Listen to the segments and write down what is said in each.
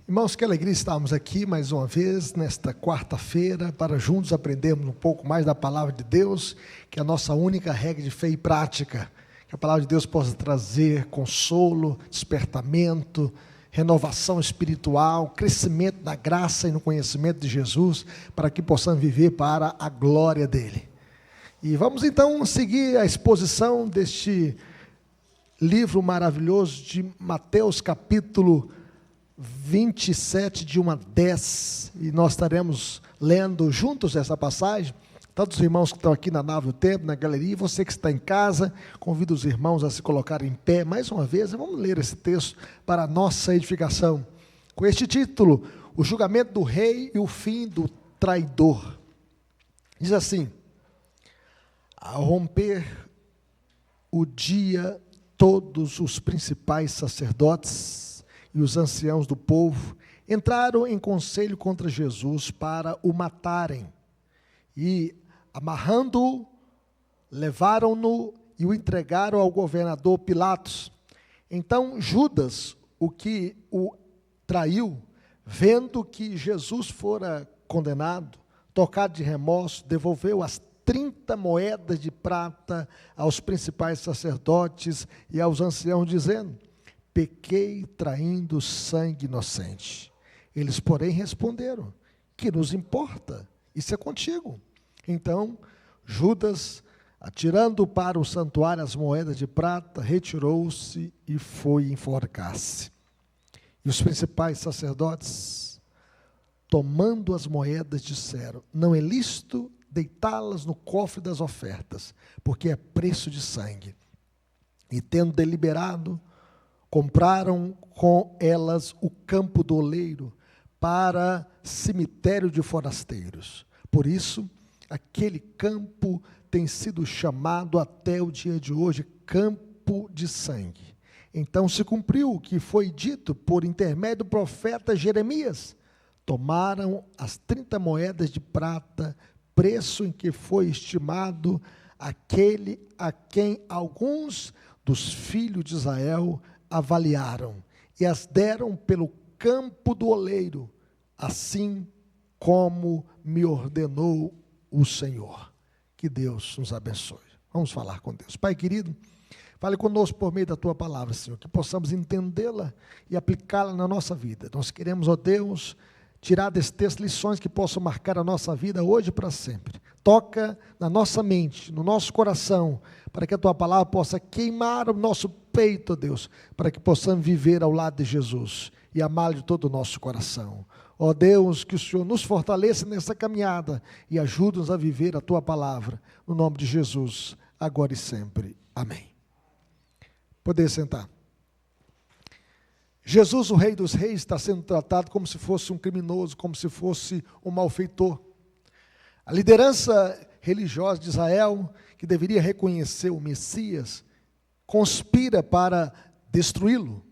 Irmãos, que alegria estarmos aqui mais uma vez, nesta quarta-feira, para juntos aprendermos um pouco mais da palavra de Deus, que é a nossa única regra de fé e prática. Que a palavra de Deus possa trazer consolo, despertamento, renovação espiritual, crescimento na graça e no conhecimento de Jesus, para que possamos viver para a glória dele. E vamos então seguir a exposição deste livro maravilhoso de Mateus, capítulo 27, de 1 a 10, e nós estaremos lendo juntos essa passagem. Todos os irmãos que estão aqui na nave do templo, na galeria, e você que está em casa, convido os irmãos a se colocarem em pé, mais uma vez, vamos ler esse texto para a nossa edificação, com este título: o julgamento do rei e o fim do traidor. Diz assim: ao romper o dia, todos os principais sacerdotes e os anciãos do povo entraram em conselho contra Jesus para o matarem, e amarrando-o, levaram-no e o entregaram ao governador Pilatos. Então Judas, o que o traiu, vendo que Jesus fora condenado, tocado de remorso, devolveu as 30 moedas de prata aos principais sacerdotes e aos anciãos, dizendo: pequei traindo sangue inocente. Eles, porém, responderam: que nos importa? Isso é contigo. Então, Judas, atirando para o santuário as moedas de prata, retirou-se e foi enforcar-se. E os principais sacerdotes, tomando as moedas, disseram: não é lícito deitá-las no cofre das ofertas, porque é preço de sangue. E tendo deliberado, compraram com elas o campo do oleiro para cemitério de forasteiros. Por isso, aquele campo tem sido chamado até o dia de hoje campo de sangue. Então se cumpriu o que foi dito por intermédio do profeta Jeremias: tomaram as 30 moedas de prata, preço em que foi estimado aquele a quem alguns dos filhos de Israel avaliaram, e as deram pelo campo do oleiro, assim como me ordenou o Senhor. Que Deus nos abençoe. Vamos falar com Deus. Pai querido, fale conosco por meio da tua palavra, Senhor, que possamos entendê-la e aplicá-la na nossa vida. Nós queremos, ó Deus, tirar desse texto lições que possam marcar a nossa vida hoje e para sempre. Toca na nossa mente, no nosso coração, para que a tua palavra possa queimar o nosso peito, ó Deus, para que possamos viver ao lado de Jesus e amá-lo de todo o nosso coração. Ó Deus, que o Senhor nos fortaleça nessa caminhada e ajude-nos a viver a tua palavra, no nome de Jesus, agora e sempre. Amém. Poder sentar. Jesus, o Rei dos Reis, está sendo tratado como se fosse um criminoso, como se fosse um malfeitor. A liderança religiosa de Israel, que deveria reconhecer o Messias, conspira para destruí-lo.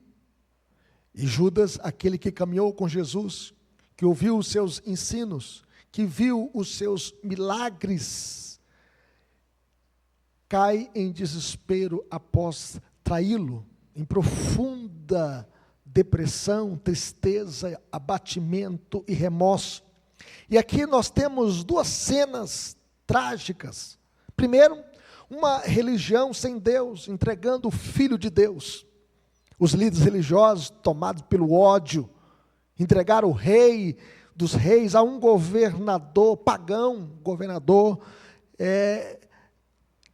E Judas, aquele que caminhou com Jesus, que ouviu os seus ensinos, que viu os seus milagres, cai em desespero após traí-lo, em profunda depressão, tristeza, abatimento e remorso. E aqui nós temos duas cenas trágicas. Primeiro, uma religião sem Deus, entregando o Filho de Deus. Os líderes religiosos, tomados pelo ódio, entregaram o rei dos reis a um governador pagão,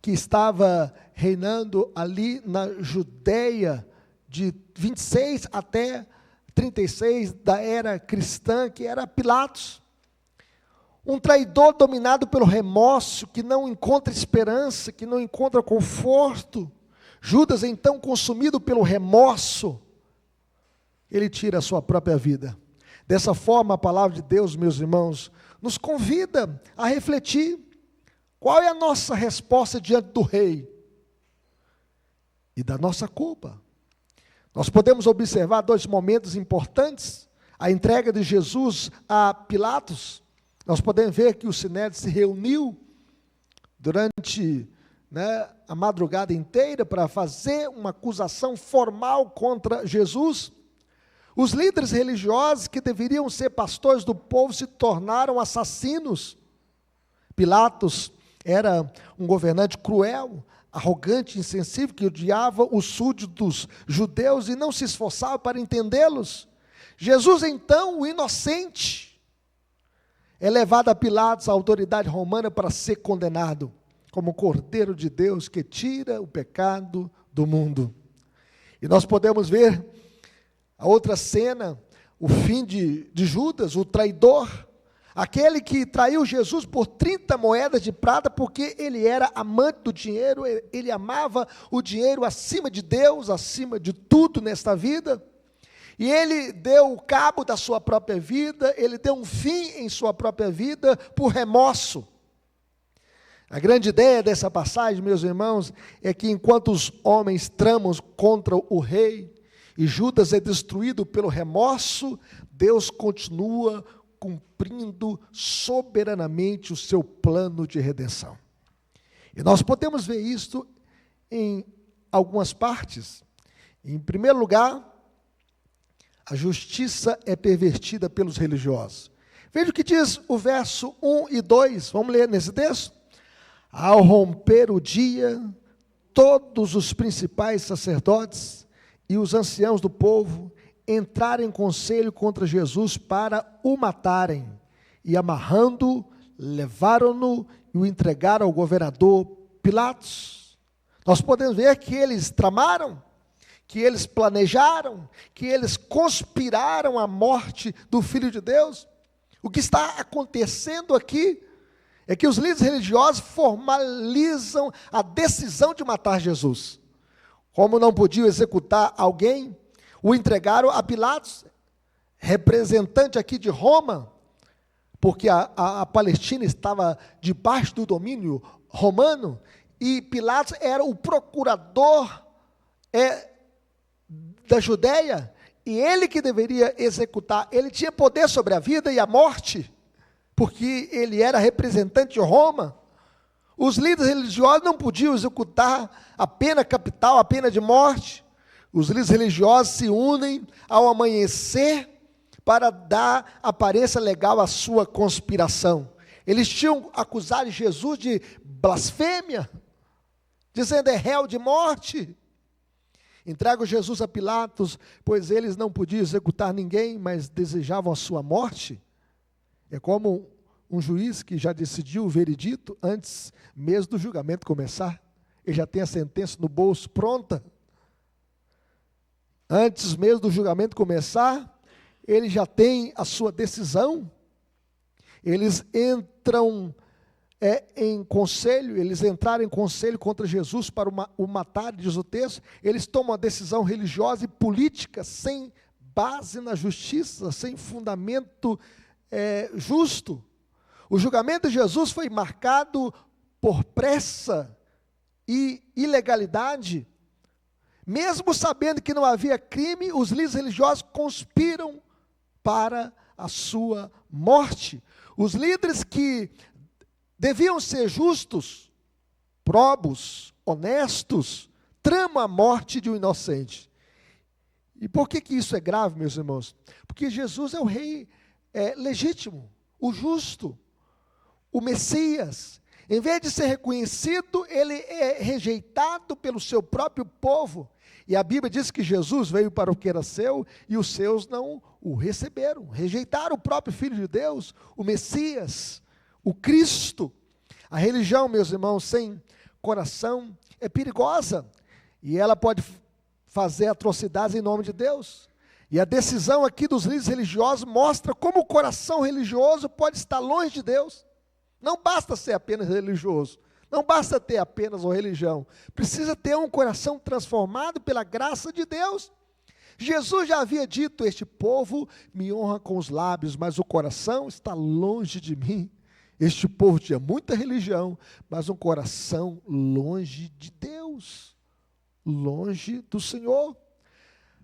que estava reinando ali na Judeia, de 26 até 36 da era cristã, que era Pilatos. Um traidor dominado pelo remorso, que não encontra esperança, que não encontra conforto. Judas, então, consumido pelo remorso, ele tira a sua própria vida. Dessa forma, a palavra de Deus, meus irmãos, nos convida a refletir qual é a nossa resposta diante do rei e da nossa culpa. Nós podemos observar dois momentos importantes: a entrega de Jesus a Pilatos. Nós podemos ver que o Sinédrio se reuniu durante a madrugada inteira para fazer uma acusação formal contra Jesus. Os líderes religiosos que deveriam ser pastores do povo se tornaram assassinos. Pilatos era um governante cruel, arrogante, insensível, que odiava os súditos judeus e não se esforçava para entendê-los. Jesus, então, o inocente, é levado a Pilatos, a autoridade romana, para ser condenado como Cordeiro de Deus que tira o pecado do mundo. E nós podemos ver a outra cena, o fim de Judas, o traidor, aquele que traiu Jesus por 30 moedas de prata, porque ele era amante do dinheiro, ele amava o dinheiro acima de Deus, acima de tudo nesta vida. E ele deu o cabo da sua própria vida, ele deu um fim em sua própria vida por remorso. A grande ideia dessa passagem, meus irmãos, é que enquanto os homens tramam contra o rei, e Judas é destruído pelo remorso, Deus continua cumprindo soberanamente o seu plano de redenção. E nós podemos ver isso em algumas partes. Em primeiro lugar, a justiça é pervertida pelos religiosos. Veja o que diz o verso 1 e 2, vamos ler nesse texto? Ao romper o dia, todos os principais sacerdotes e os anciãos do povo entraram em conselho contra Jesus para o matarem, e amarrando-o, levaram-no e o entregaram ao governador Pilatos. Nós podemos ver que eles tramaram, que eles planejaram, que eles conspiraram a morte do Filho de Deus. O que está acontecendo aqui é que os líderes religiosos formalizam a decisão de matar Jesus. Como não podiam executar alguém, o entregaram a Pilatos, representante aqui de Roma, porque a Palestina estava debaixo do domínio romano, e Pilatos era o procurador da Judéia, e ele que deveria executar, ele tinha poder sobre a vida e a morte, porque ele era representante de Roma. Os líderes religiosos não podiam executar a pena capital, a pena de morte. Os líderes religiosos se unem ao amanhecer para dar aparência legal à sua conspiração. Eles tinham acusado Jesus de blasfêmia, dizendo é réu de morte. Entregam Jesus a Pilatos, pois eles não podiam executar ninguém, mas desejavam a sua morte. É como um juiz que já decidiu o veredito antes mesmo do julgamento começar. Ele já tem a sentença no bolso pronta. Antes mesmo do julgamento começar, ele já tem a sua decisão. Eles entram em conselho, eles entraram em conselho contra Jesus para o matar, diz o texto. Eles tomam uma decisão religiosa e política sem base na justiça, sem fundamento justo. O julgamento de Jesus foi marcado por pressa e ilegalidade. Mesmo sabendo que não havia crime, os líderes religiosos conspiram para a sua morte. Os líderes que deviam ser justos, probos, honestos, tramam a morte de um inocente. E por que isso é grave, meus irmãos? Porque Jesus é o rei legítimo, o justo, o Messias. Em vez de ser reconhecido, ele é rejeitado pelo seu próprio povo. E a Bíblia diz que Jesus veio para o que era seu, e os seus não o receberam, rejeitaram o próprio Filho de Deus, o Messias, o Cristo. A religião, meus irmãos, sem coração é perigosa, e ela pode fazer atrocidades em nome de Deus. E a decisão aqui dos líderes religiosos mostra como o coração religioso pode estar longe de Deus. Não basta ser apenas religioso, não basta ter apenas uma religião, precisa ter um coração transformado pela graça de Deus. Jesus já havia dito: este povo me honra com os lábios, mas o coração está longe de mim. Este povo tinha muita religião, mas um coração longe de Deus, longe do Senhor.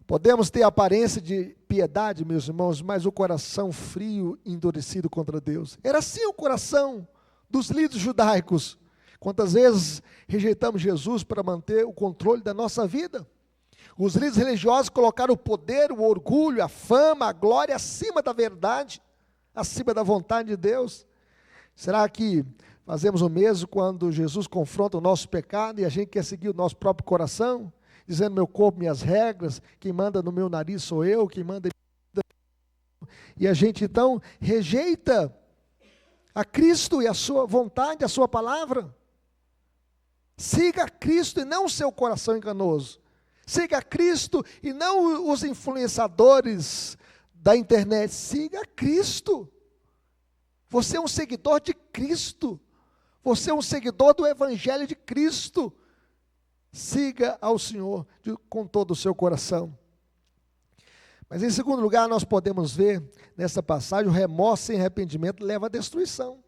Podemos ter aparência de piedade, meus irmãos, mas o coração frio e endurecido contra Deus. Era assim o coração dos líderes judaicos. Quantas vezes rejeitamos Jesus para manter o controle da nossa vida? Os líderes religiosos colocaram o poder, o orgulho, a fama, a glória acima da verdade, acima da vontade de Deus. Será que fazemos o mesmo quando Jesus confronta o nosso pecado e a gente quer seguir o nosso próprio coração, dizendo: meu corpo, minhas regras, quem manda no meu nariz sou eu, quem manda... E a gente então rejeita a Cristo e a sua vontade, a sua palavra. Siga a Cristo e não o seu coração enganoso. Siga a Cristo e não os influenciadores da internet. Siga a Cristo. Você é um seguidor de Cristo. Você é um seguidor do Evangelho de Cristo. Siga ao Senhor com todo o seu coração. Mas em segundo lugar, nós podemos ver nessa passagem, o remorso sem arrependimento leva à destruição.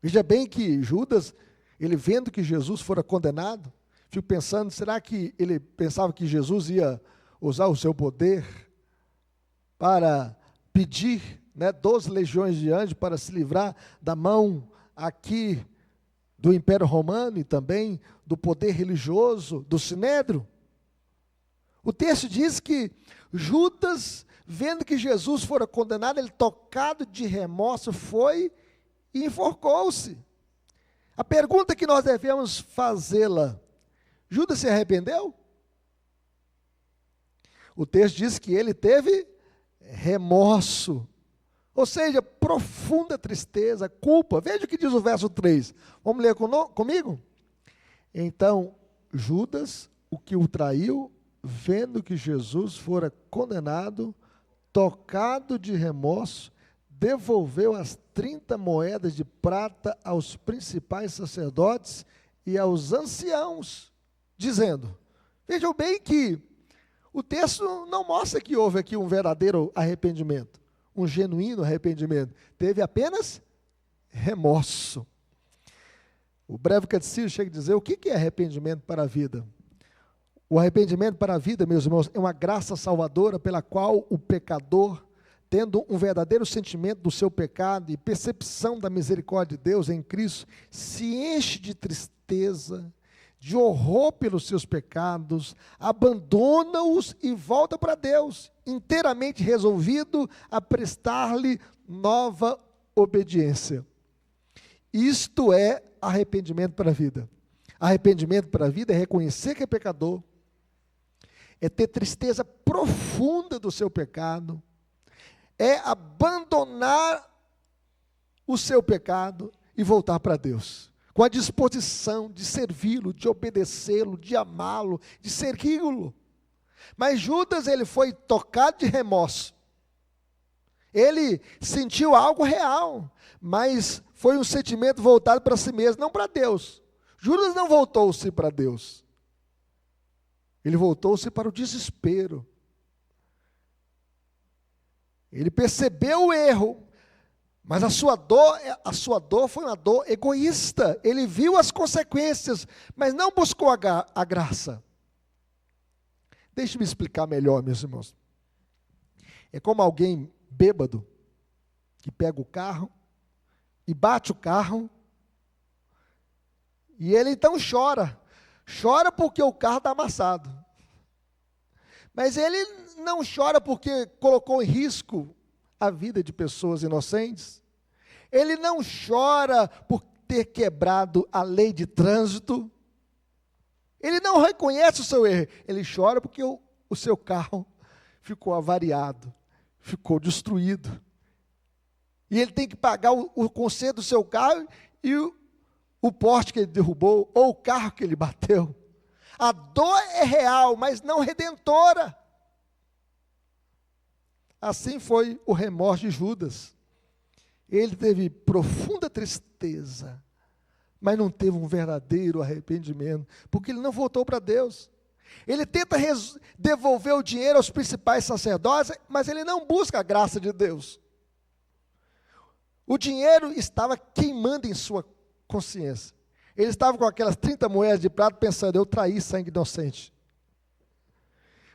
Veja bem que Judas, ele vendo que Jesus fora condenado, fico pensando, será que ele pensava que Jesus ia usar o seu poder para pedir 12 legiões de anjos para se livrar da mão aqui do Império Romano e também do poder religioso do Sinédrio? O texto diz que Judas, vendo que Jesus fora condenado, ele, tocado de remorso, foi e enforcou-se. A pergunta que nós devemos fazê-la: Judas se arrependeu? O texto diz que ele teve remorso, ou seja, profunda tristeza, culpa. Veja o que diz o verso 3. Vamos ler comigo? Então, Judas, o que o traiu, vendo que Jesus fora condenado, tocado de remorso, devolveu as 30 moedas de prata aos principais sacerdotes e aos anciãos, dizendo... Vejam bem que o texto não mostra que houve aqui um verdadeiro arrependimento, um genuíno arrependimento. Teve apenas remorso. O breve catecismo chega a dizer: o que é arrependimento para a vida? O arrependimento para a vida, meus irmãos, é uma graça salvadora pela qual o pecador, tendo um verdadeiro sentimento do seu pecado e percepção da misericórdia de Deus em Cristo, se enche de tristeza, de horror pelos seus pecados, abandona-os e volta para Deus, inteiramente resolvido a prestar-lhe nova obediência. Isto é arrependimento para a vida. Arrependimento para a vida é reconhecer que é pecador, é ter tristeza profunda do seu pecado, é abandonar o seu pecado e voltar para Deus, com a disposição de servi-lo, de obedecê-lo, de amá-lo, de segui-lo. Mas Judas, ele foi tocado de remorso. Ele sentiu algo real, mas foi um sentimento voltado para si mesmo, não para Deus. Judas não voltou-se para Deus. Ele voltou-se para o desespero. Ele percebeu o erro, mas a sua dor foi uma dor egoísta. Ele viu as consequências, mas não buscou a graça. Deixe-me explicar melhor, meus irmãos. É como alguém bêbado, que pega o carro e bate o carro, e ele então chora porque o carro está amassado, mas ele não chora porque colocou em risco a vida de pessoas inocentes, ele não chora por ter quebrado a lei de trânsito, ele não reconhece o seu erro, ele chora porque o seu carro ficou avariado, ficou destruído, e ele tem que pagar o conserto do seu carro e o poste que ele derrubou, ou o carro que ele bateu. A dor é real, mas não redentora. Assim foi o remorso de Judas. Ele teve profunda tristeza, mas não teve um verdadeiro arrependimento, porque ele não voltou para Deus. Ele tenta devolver o dinheiro aos principais sacerdotes, mas ele não busca a graça de Deus. O dinheiro estava queimando em sua consciência. Ele estava com aquelas 30 moedas de prata pensando: eu traí sangue inocente.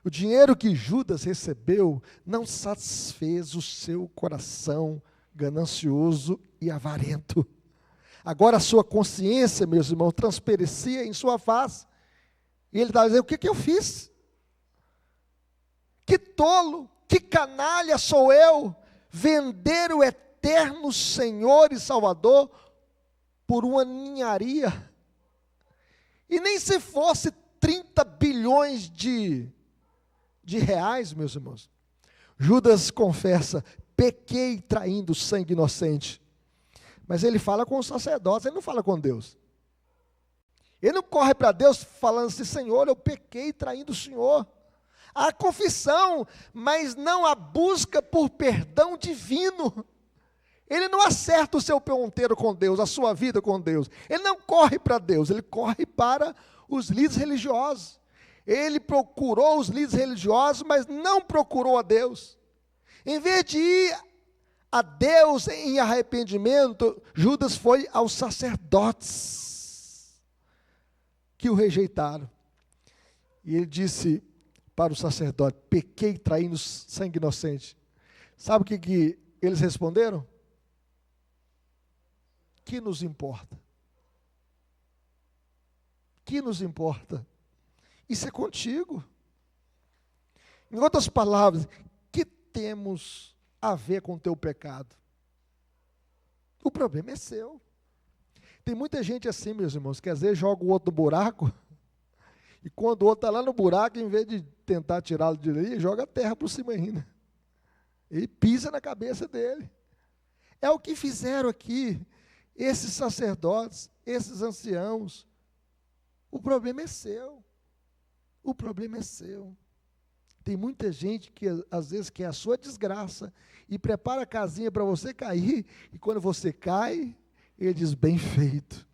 O dinheiro que Judas recebeu não satisfez o seu coração ganancioso e avarento. Agora a sua consciência, meus irmãos, transparecia em sua face. E ele estava dizendo: o que eu fiz? tolo, que canalha sou eu, vender o eterno Senhor e Salvador por uma ninharia. E nem se fosse 30 bilhões de reais, meus irmãos. Judas confessa: pequei traindo sangue inocente. Mas ele fala com os sacerdotes, ele não fala com Deus. Ele não corre para Deus falando assim: Senhor, eu pequei traindo o Senhor. Há confissão, mas não a busca por perdão divino. Ele não acerta o seu ponteiro com Deus, a sua vida com Deus. Ele não corre para Deus, ele corre para os líderes religiosos. Ele procurou os líderes religiosos, mas não procurou a Deus. Em vez de ir a Deus em arrependimento, Judas foi aos sacerdotes, que o rejeitaram. E ele disse para o sacerdote: pequei traindo sangue inocente. Sabe o que eles responderam? Que nos importa? Que nos importa? Isso é contigo. Em outras palavras, que temos a ver com o teu pecado? O problema é seu. Tem muita gente assim, meus irmãos, que às vezes joga o outro no buraco, e quando o outro está lá no buraco, em vez de tentar tirá-lo de ali, joga a terra por cima ainda. E pisa na cabeça dele. É o que fizeram aqui esses sacerdotes, esses anciãos. O problema é seu. O problema é seu. Tem muita gente que às vezes quer a sua desgraça e prepara a casinha para você cair, e quando você cai, ele diz: bem feito.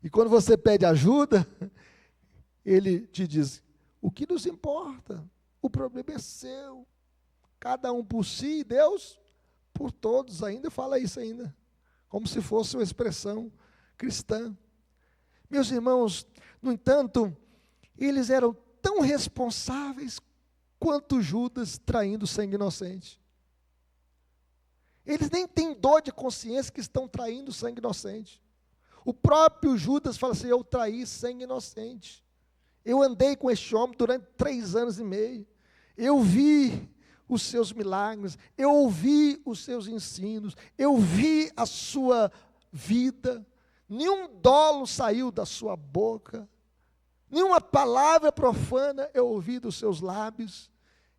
E quando você pede ajuda, ele te diz: o que nos importa? O problema é seu. Cada um por si e Deus por todos. Ainda fala isso ainda, como se fosse uma expressão cristã. Meus irmãos, no entanto, eles eram tão responsáveis quanto Judas traindo sangue inocente. Eles nem têm dor de consciência que estão traindo sangue inocente. O próprio Judas fala assim: eu traí sangue inocente. Eu andei com este homem durante 3 anos e meio. Eu vi os seus milagres, eu ouvi os seus ensinos, eu vi a sua vida. Nenhum dolo saiu da sua boca, nenhuma palavra profana eu ouvi dos seus lábios.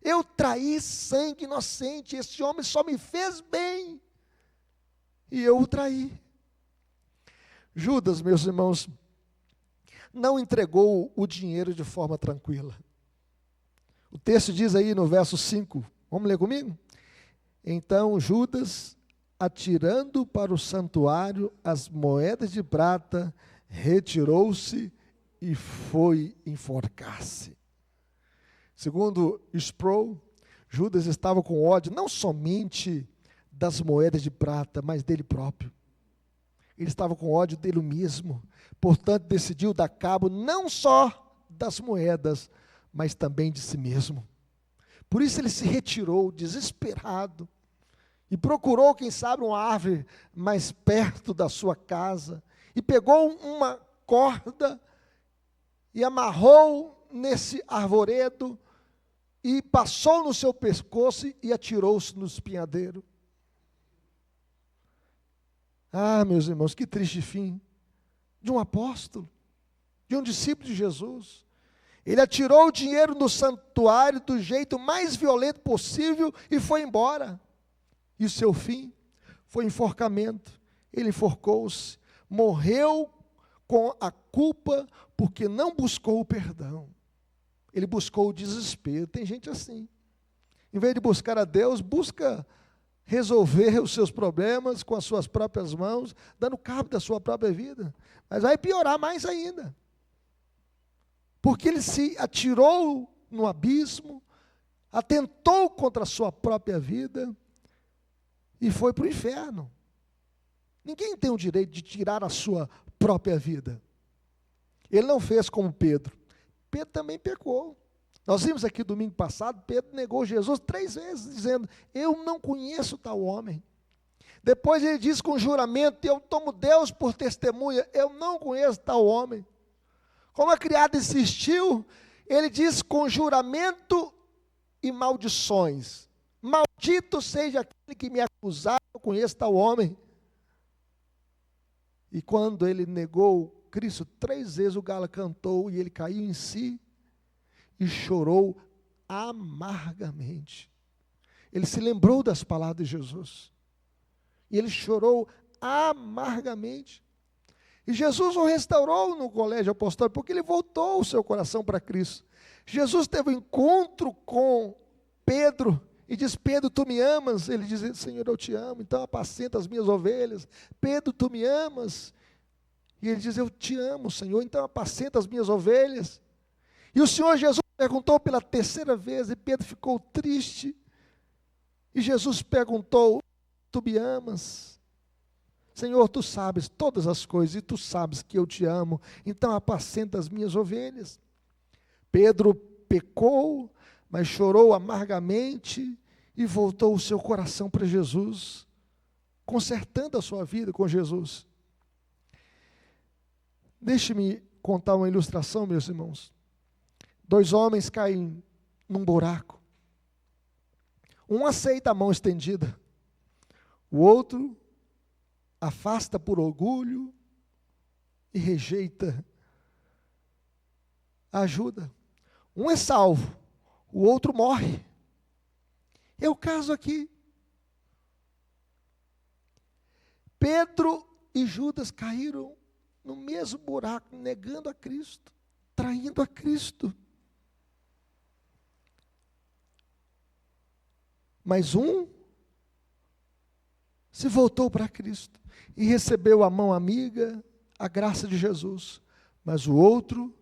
Eu traí sangue inocente, esse homem só me fez bem, e eu o traí. Judas, meus irmãos, não entregou o dinheiro de forma tranquila. O texto diz aí no verso 5, vamos ler comigo? Então Judas, atirando para o santuário as moedas de prata, retirou-se e foi enforcar-se. Segundo Sproul, Judas estava com ódio não somente das moedas de prata, mas dele próprio. Ele estava com ódio dele mesmo, portanto decidiu dar cabo não só das moedas, mas também de si mesmo. Por isso ele se retirou desesperado e procurou, quem sabe, uma árvore mais perto da sua casa, e pegou uma corda e amarrou nesse arvoredo e passou no seu pescoço e atirou-se no espinhadeiro. Ah, meus irmãos, que triste fim de um apóstolo, de um discípulo de Jesus. Ele atirou o dinheiro no santuário do jeito mais violento possível e foi embora. E o seu fim foi enforcamento. Ele enforcou-se, morreu com a culpa porque não buscou o perdão. Ele buscou o desespero. Tem gente assim. Em vez de buscar a Deus, busca resolver os seus problemas com as suas próprias mãos, dando cabo da sua própria vida. Mas vai piorar mais ainda. Porque ele se atirou no abismo, atentou contra a sua própria vida e foi para o inferno. Ninguém tem o direito de tirar a sua própria vida. Ele não fez como Pedro. Pedro também pecou. Nós vimos aqui domingo passado, Pedro negou Jesus 3 vezes, dizendo: eu não conheço tal homem. Depois ele diz com juramento: eu tomo Deus por testemunha, eu não conheço tal homem. Como a criada insistiu, ele diz com juramento e maldições. Maldito seja aquele que me acusar, eu conheço tal homem. E quando ele negou Cristo 3 vezes, o galo cantou e ele caiu em si e chorou amargamente. Ele se lembrou das palavras de Jesus. E ele chorou amargamente. E Jesus o restaurou no colégio apostólico, porque ele voltou o seu coração para Cristo. Jesus teve um encontro com Pedro, e diz: Pedro, tu me amas? Ele diz: Senhor, eu te amo, então apacenta as minhas ovelhas. Pedro, tu me amas? E ele diz: eu te amo, Senhor, então apacenta as minhas ovelhas. E o Senhor Jesus perguntou pela 3ª vez, e Pedro ficou triste. E Jesus perguntou: tu me amas? Senhor, tu sabes todas as coisas, e tu sabes que eu te amo, então apacenta as minhas ovelhas. Pedro pecou, mas chorou amargamente, e voltou o seu coração para Jesus, consertando a sua vida com Jesus. Deixe-me contar uma ilustração, meus irmãos. 2 homens caem num buraco. Um aceita a mão estendida, o outro afasta por orgulho e rejeita a ajuda. Um é salvo, o outro morre. É o caso aqui. Pedro e Judas caíram no mesmo buraco, negando a Cristo, traindo a Cristo. Mas um se voltou para Cristo e recebeu a mão amiga, a graça de Jesus. Mas o outro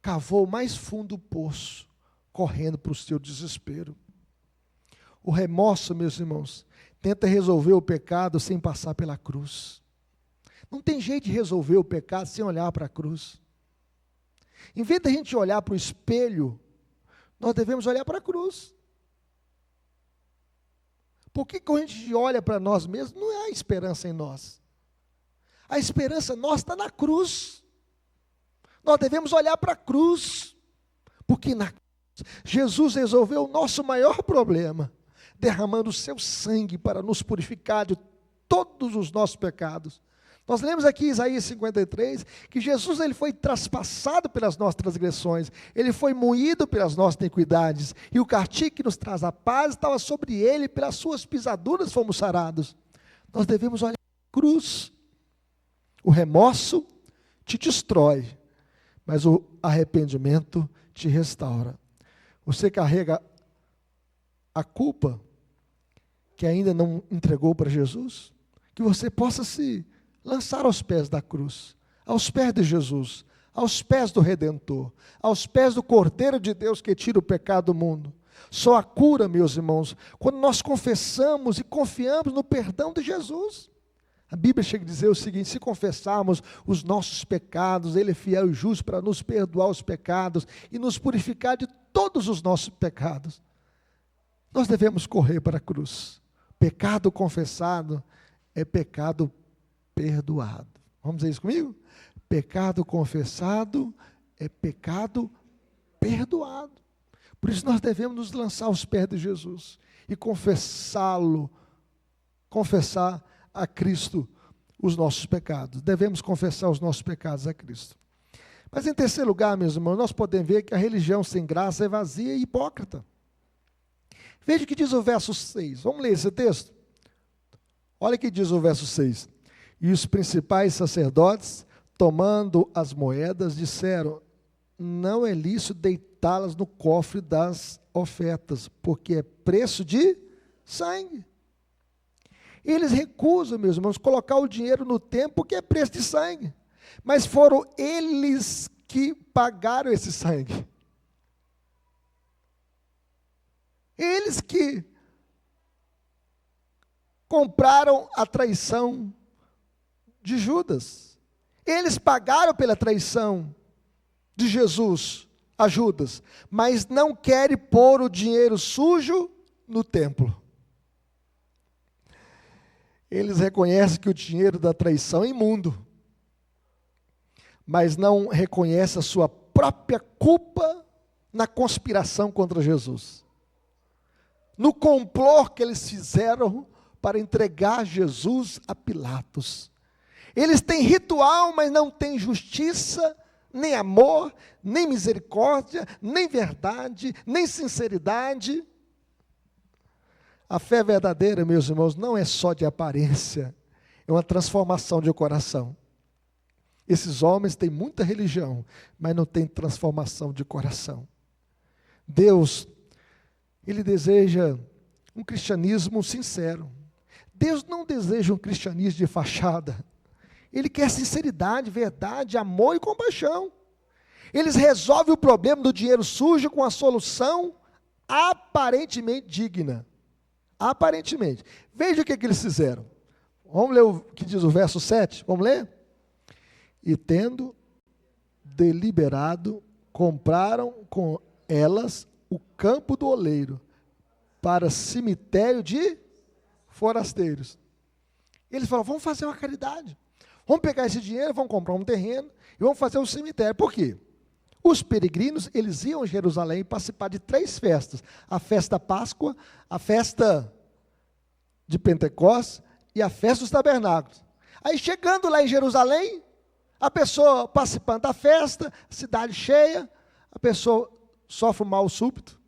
cavou mais fundo o poço, correndo para o seu desespero. O remorso, meus irmãos, tenta resolver o pecado sem passar pela cruz. Não tem jeito de resolver o pecado sem olhar para a cruz. Em vez de a gente olhar para o espelho, nós devemos olhar para a cruz. Porque quando a gente olha para nós mesmos, não há esperança em nós. A esperança nossa está na cruz. Nós devemos olhar para a cruz, porque na cruz, Jesus resolveu o nosso maior problema, derramando o seu sangue para nos purificar de todos os nossos pecados. Nós lemos aqui em Isaías 53, que Jesus ele foi traspassado pelas nossas transgressões, ele foi moído pelas nossas iniquidades, e o castigo que nos traz a paz estava sobre ele, pelas suas pisaduras fomos sarados. Nós devemos olhar para a cruz. O remorso te destrói, mas o arrependimento te restaura. Você carrega a culpa que ainda não entregou para Jesus? Que você possa se lançar aos pés da cruz, aos pés de Jesus, aos pés do Redentor, aos pés do Cordeiro de Deus que tira o pecado do mundo. Só a cura, meus irmãos, quando nós confessamos e confiamos no perdão de Jesus. A Bíblia chega a dizer o seguinte: se confessarmos os nossos pecados, Ele é fiel e justo para nos perdoar os pecados e nos purificar de todos os nossos pecados. Nós devemos correr para a cruz. Pecado confessado é pecado perdoado. Vamos dizer isso comigo? Pecado confessado é pecado perdoado. Por isso nós devemos nos lançar aos pés de Jesus e confessar a Cristo os nossos pecados. Devemos confessar os nossos pecados a Cristo. Mas em terceiro lugar, meus irmãos, nós podemos ver que a religião sem graça é vazia e hipócrita. Veja o que diz o verso 6. Vamos ler esse texto? Olha o que diz o verso 6. E os principais sacerdotes, tomando as moedas, disseram: não é lícito deitá-las no cofre das ofertas, porque é preço de sangue. Eles recusam, meus irmãos, colocar o dinheiro no templo, porque é preço de sangue. Mas foram eles que pagaram esse sangue. Eles que compraram a traição de Judas. Eles pagaram pela traição de Jesus a Judas, mas não querem pôr o dinheiro sujo no templo. Eles reconhecem que o dinheiro da traição é imundo, mas não reconhecem a sua própria culpa na conspiração contra Jesus. no complô que eles fizeram para entregar Jesus a Pilatos. Eles têm ritual, mas não têm justiça, nem amor, nem misericórdia, nem verdade, nem sinceridade. A fé verdadeira, meus irmãos, não é só de aparência, é uma transformação de coração. Esses homens têm muita religião, mas não têm transformação de coração. Deus, Ele deseja um cristianismo sincero. Deus não deseja um cristianismo de fachada. Ele quer sinceridade, verdade, amor e compaixão. Eles resolvem o problema do dinheiro sujo com a solução aparentemente digna. Aparentemente. Veja o que eles fizeram. Vamos ler o que diz o verso 7? Vamos ler? E tendo deliberado, compraram com elas o campo do oleiro para cemitério de forasteiros. Eles falaram, vamos fazer uma caridade. Vamos pegar esse dinheiro, vamos comprar um terreno e vamos fazer um cemitério. Por quê? Os peregrinos, eles iam a Jerusalém participar de 3 festas. A festa da Páscoa, a festa de Pentecostes e a festa dos tabernáculos. Aí chegando lá em Jerusalém, a pessoa participando da festa, cidade cheia, a pessoa sofre um mal súbito,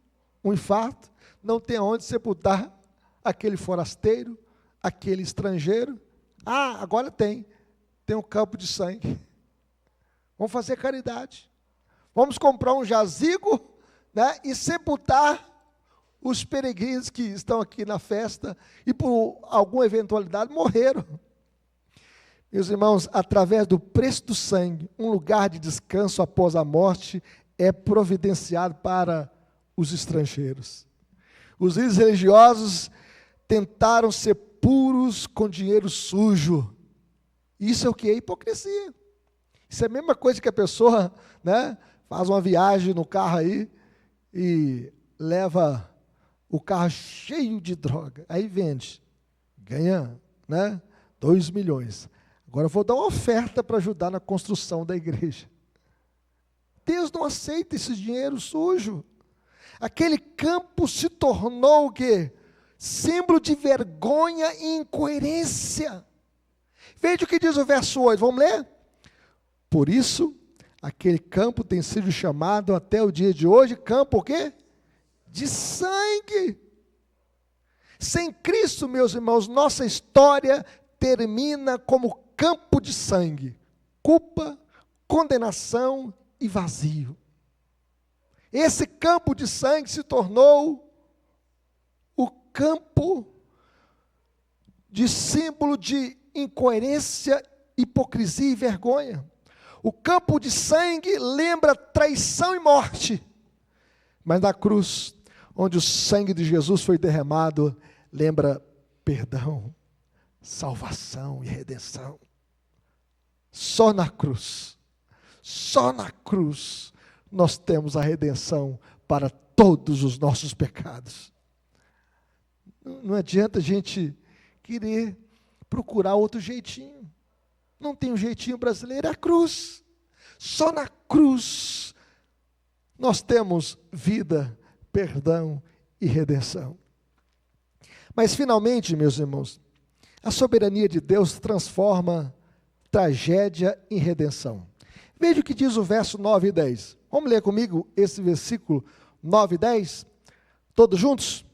um infarto, não tem onde sepultar aquele forasteiro, aquele estrangeiro. Ah, agora tem um campo de sangue. Vamos fazer caridade. Vamos comprar um jazigo, né, e sepultar os peregrinos que estão aqui na festa e por alguma eventualidade morreram. Meus irmãos, através do preço do sangue, um lugar de descanso após a morte é providenciado para os estrangeiros. Os líderes religiosos tentaram ser puros com dinheiro sujo. Isso é o que? É hipocrisia. Isso é a mesma coisa que a pessoa, né, faz uma viagem no carro aí e leva o carro cheio de droga. Aí vende, ganha, né, 2 milhões. Agora eu vou dar uma oferta para ajudar na construção da igreja. Deus não aceita esse dinheiro sujo. Aquele campo se tornou o quê? Símbolo de vergonha e incoerência. Veja o que diz o verso 8, vamos ler? Por isso, aquele campo tem sido chamado até o dia de hoje, campo o quê? De sangue. Sem Cristo, meus irmãos, nossa história termina como campo de sangue, culpa, condenação e vazio. Esse campo de sangue se tornou o campo de símbolo de incoerência, hipocrisia e vergonha. O campo de sangue lembra traição e morte, mas na cruz, onde o sangue de Jesus foi derramado, lembra perdão, salvação e redenção. Só na cruz, nós temos a redenção para todos os nossos pecados. Não adianta a gente querer procurar outro jeitinho. Não tem um jeitinho brasileiro, é a cruz. Só na cruz nós temos vida, perdão e redenção. Mas finalmente, meus irmãos, a soberania de Deus transforma tragédia em redenção. Veja o que diz o verso 9 e 10. Vamos ler comigo esse versículo 9 e 10? Todos juntos?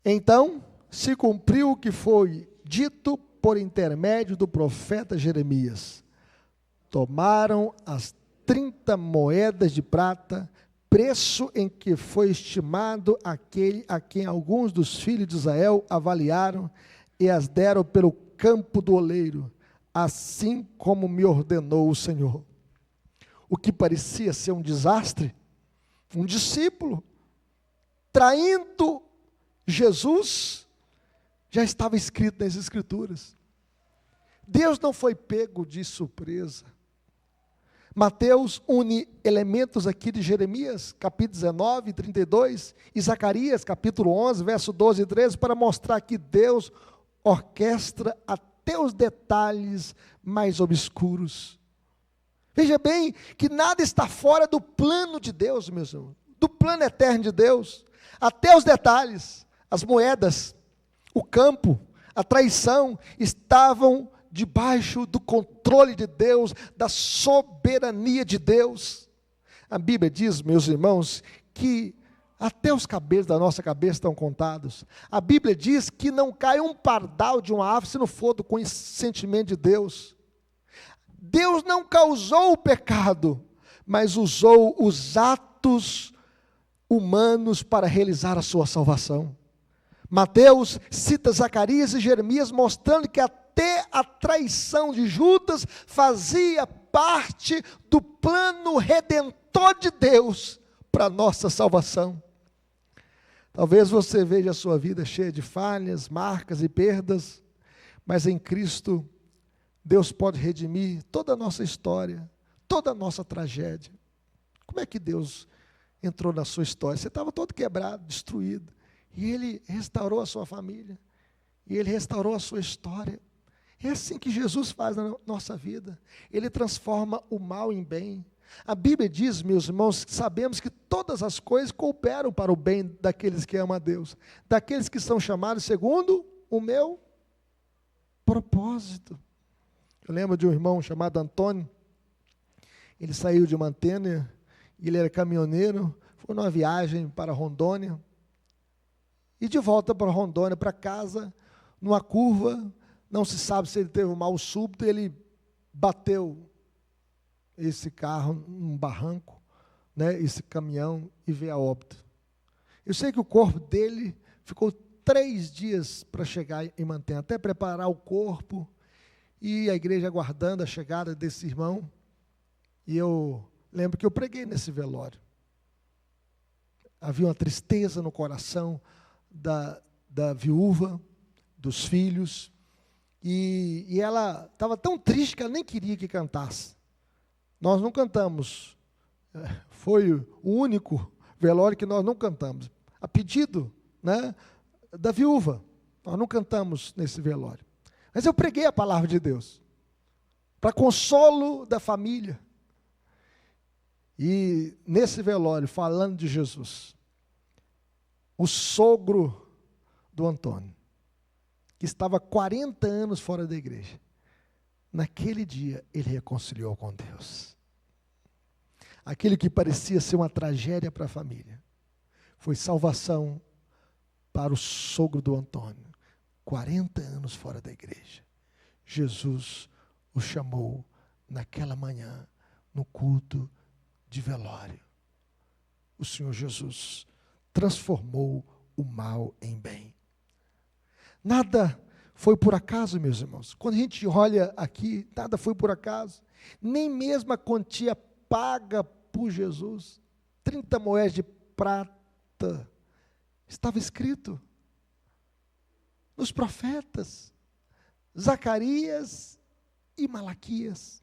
Então, se cumpriu o que foi dito por intermédio do profeta Jeremias. Tomaram as 30 moedas de prata, preço em que foi estimado aquele a quem alguns dos filhos de Israel avaliaram, e as deram pelo campo do oleiro, assim como me ordenou o Senhor. O que parecia ser um desastre, um discípulo traindo Jesus, já estava escrito nas Escrituras. Deus não foi pego de surpresa. Mateus une elementos aqui de Jeremias, capítulo 19, 32, e Zacarias, capítulo 11, verso 12 e 13, para mostrar que Deus orquestra até os detalhes mais obscuros. Veja bem que nada está fora do plano de Deus, meus irmãos, do plano eterno de Deus, até os detalhes, as moedas, o campo, a traição estavam debaixo do controle de Deus, da soberania de Deus. A Bíblia diz, meus irmãos, que até os cabelos da nossa cabeça estão contados. A Bíblia diz que não cai um pardal de uma ave se não for do consentimento de Deus. Deus não causou o pecado, mas usou os atos humanos para realizar a sua salvação. Mateus cita Zacarias e Jeremias, mostrando que até a traição de Judas fazia parte do plano redentor de Deus para a nossa salvação. Talvez você veja a sua vida cheia de falhas, marcas e perdas, mas em Cristo, Deus pode redimir toda a nossa história, toda a nossa tragédia. Como é que Deus entrou na sua história? Você estava todo quebrado, destruído, e Ele restaurou a sua família, e Ele restaurou a sua história. É assim que Jesus faz na nossa vida. Ele transforma o mal em bem. A Bíblia diz, meus irmãos, que sabemos que todas as coisas cooperam para o bem daqueles que amam a Deus, daqueles que são chamados segundo o meu propósito. Eu lembro de um irmão chamado Antônio. Ele saiu de Mantênia, ele era caminhoneiro, foi numa viagem para Rondônia, e de volta para Rondônia, para casa, numa curva, não se sabe se ele teve um mal súbito, ele bateu esse carro num barranco, né, esse caminhão, e veio a óbito. Eu sei que o corpo dele ficou 3 dias para chegar em Mantena, até preparar o corpo, e a igreja aguardando a chegada desse irmão. E eu lembro que eu preguei nesse velório. Havia uma tristeza no coração da viúva, dos filhos, e ela estava tão triste que ela nem queria que cantasse. Nós não cantamos, foi o único velório que nós não cantamos, a pedido, né, da viúva, nós não cantamos nesse velório. Mas eu preguei a palavra de Deus, para consolo da família. E nesse velório, falando de Jesus, o sogro do Antônio, que estava 40 anos fora da igreja, naquele dia ele reconciliou com Deus. Aquilo que parecia ser uma tragédia para a família, foi salvação para o sogro do Antônio, 40 anos fora da igreja. Jesus o chamou naquela manhã, no culto de velório. O Senhor Jesus transformou o mal em bem. Nada foi por acaso, meus irmãos. Quando a gente olha aqui, nada foi por acaso. Nem mesmo a quantia paga por Jesus, 30 moedas de prata, estava escrito nos profetas, Zacarias e Malaquias,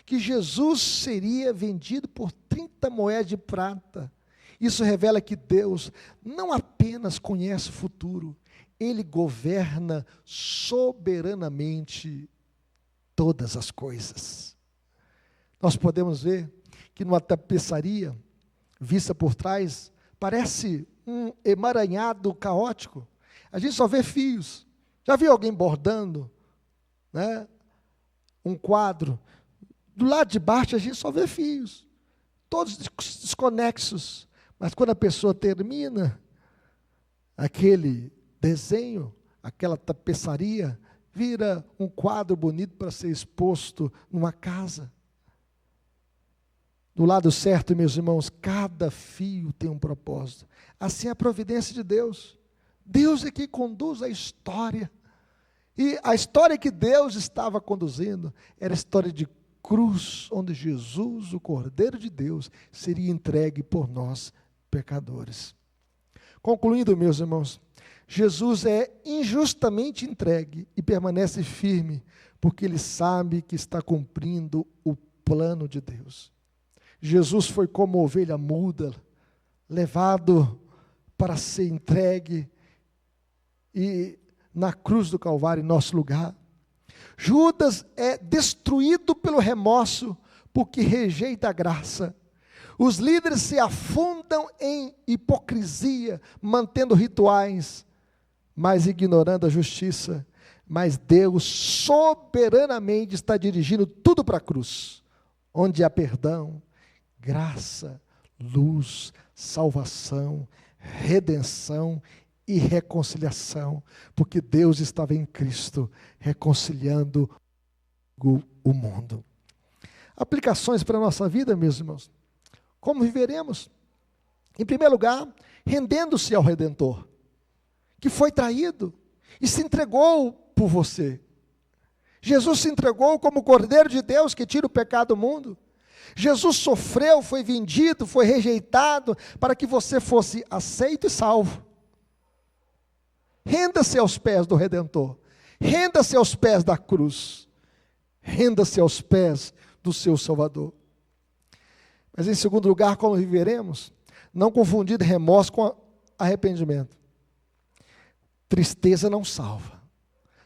que Jesus seria vendido por 30 moedas de prata. Isso revela que Deus não apenas conhece o futuro, Ele governa soberanamente todas as coisas. Nós podemos ver que numa tapeçaria, vista por trás, parece um emaranhado caótico. A gente só vê fios. Já viu alguém bordando, né, um quadro? Do lado de baixo a gente só vê fios, todos desconexos. Mas quando a pessoa termina aquele desenho, aquela tapeçaria, vira um quadro bonito para ser exposto numa casa. Do lado certo, meus irmãos, cada fio tem um propósito. Assim é a providência de Deus. Deus é que conduz a história. E a história que Deus estava conduzindo era a história de cruz, onde Jesus, o Cordeiro de Deus, seria entregue por nós, pecadores. Concluindo, meus irmãos, Jesus é injustamente entregue e permanece firme, porque Ele sabe que está cumprindo o plano de Deus. Jesus foi como ovelha muda, levado para ser entregue e na cruz do Calvário, em nosso lugar. Judas é destruído pelo remorso, porque rejeita a graça. Os líderes se afundam em hipocrisia, mantendo rituais, mas ignorando a justiça. Mas Deus soberanamente está dirigindo tudo para a cruz, onde há perdão, graça, luz, salvação, redenção e reconciliação, porque Deus estava em Cristo reconciliando o mundo. Aplicações para a nossa vida, meus irmãos. Como viveremos? Em primeiro lugar, rendendo-se ao Redentor, que foi traído e se entregou por você. Jesus se entregou como o Cordeiro de Deus que tira o pecado do mundo. Jesus sofreu, foi vendido, foi rejeitado, para que você fosse aceito e salvo. Renda-se aos pés do Redentor, renda-se aos pés da cruz, renda-se aos pés do seu Salvador. Mas em segundo lugar, como viveremos? Não confundir remorso com arrependimento. Tristeza não salva.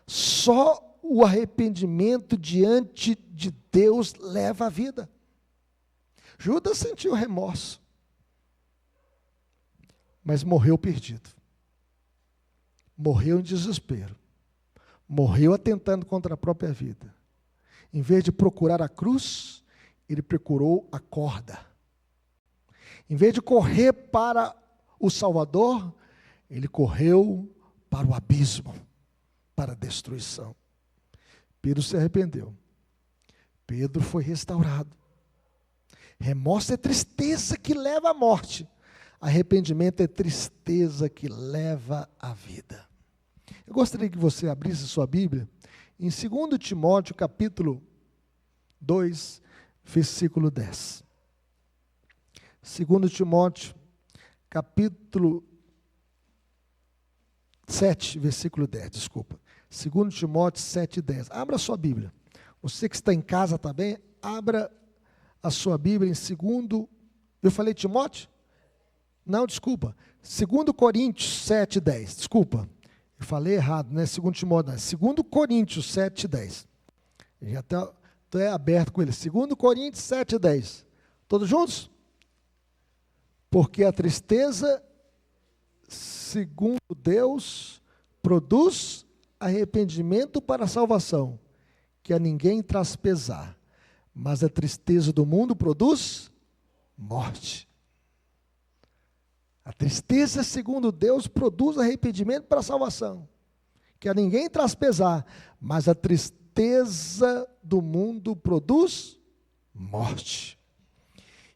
Só o arrependimento diante de Deus leva a vida. Judas sentiu remorso, mas morreu perdido. Morreu em desespero. Morreu atentando contra a própria vida. Em vez de procurar a cruz, ele procurou a corda. Em vez de correr para o Salvador, ele correu para o abismo, para a destruição. Pedro se arrependeu. Pedro foi restaurado. Remorso é tristeza que leva à morte. Arrependimento é tristeza que leva à vida. Eu gostaria que você abrisse sua Bíblia em 2 Timóteo, capítulo 2, versículo 10. 2 Timóteo, capítulo 7, versículo 10, desculpa. 2 Timóteo 7, 10. Abra sua Bíblia. Você que está em casa também, abra a sua Bíblia em 2. Eu falei Timóteo? Não, desculpa. 2 Coríntios 7, 10. Desculpa. Eu falei errado, não é 2 Timóteo, não. 2 Coríntios 7, 10. Já estou aberto com ele. 2 Coríntios 7, 10. Todos juntos? Porque a tristeza, segundo Deus, produz arrependimento para a salvação, que a ninguém traz pesar. Mas a tristeza do mundo produz morte. A tristeza, segundo Deus, produz arrependimento para a salvação, que a ninguém traz pesar, mas a tristeza do mundo produz morte.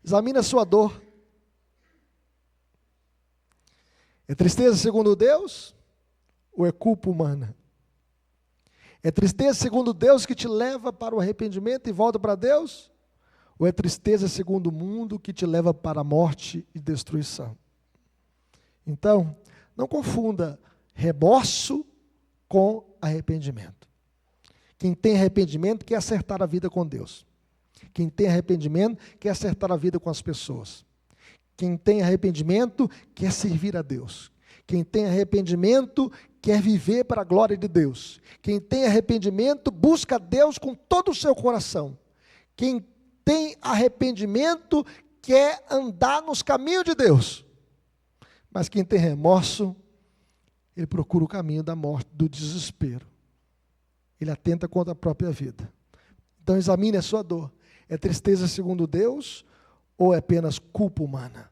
Examine a sua dor. É tristeza segundo Deus ou é culpa humana? É tristeza segundo Deus que te leva para o arrependimento e volta para Deus? Ou é tristeza segundo o mundo que te leva para a morte e destruição? Então, não confunda remorso com arrependimento. Quem tem arrependimento quer acertar a vida com Deus. Quem tem arrependimento quer acertar a vida com as pessoas. Quem tem arrependimento quer servir a Deus. Quem tem arrependimento quer viver para a glória de Deus. Quem tem arrependimento busca Deus com todo o seu coração. Quem tem arrependimento quer andar nos caminhos de Deus. Mas quem tem remorso, ele procura o caminho da morte, do desespero. Ele atenta contra a própria vida. Então examine a sua dor. É tristeza segundo Deus ou é apenas culpa humana?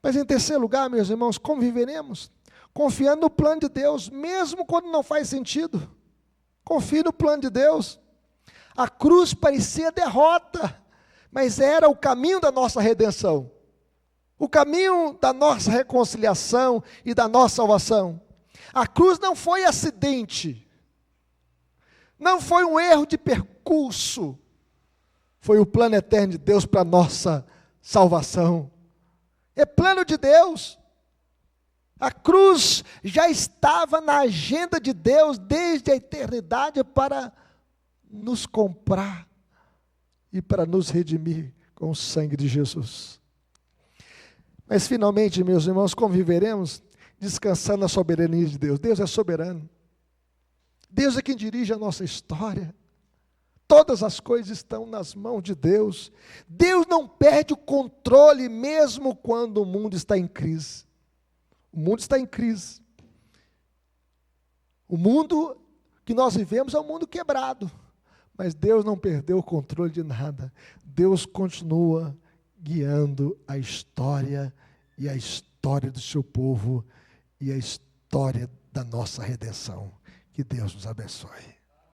Mas em terceiro lugar, meus irmãos, como viveremos? Confiando no plano de Deus, mesmo quando não faz sentido. Confie no plano de Deus. A cruz parecia derrota, mas era o caminho da nossa redenção. O caminho da nossa reconciliação e da nossa salvação. A cruz não foi acidente. Não foi um erro de percurso. Foi o plano eterno de Deus para a nossa salvação. É plano de Deus. A cruz já estava na agenda de Deus desde a eternidade para nos comprar e para nos redimir com o sangue de Jesus. Mas finalmente, meus irmãos, como viveremos? Descansando na soberania de Deus. Deus é soberano. Deus é quem dirige a nossa história. Todas as coisas estão nas mãos de Deus. Deus não perde o controle mesmo quando o mundo está em crise. O mundo está em crise. O mundo que nós vivemos é um mundo quebrado, mas Deus não perdeu o controle de nada. Deus continua guiando a história e a história do seu povo e a história da nossa redenção. Que Deus nos abençoe.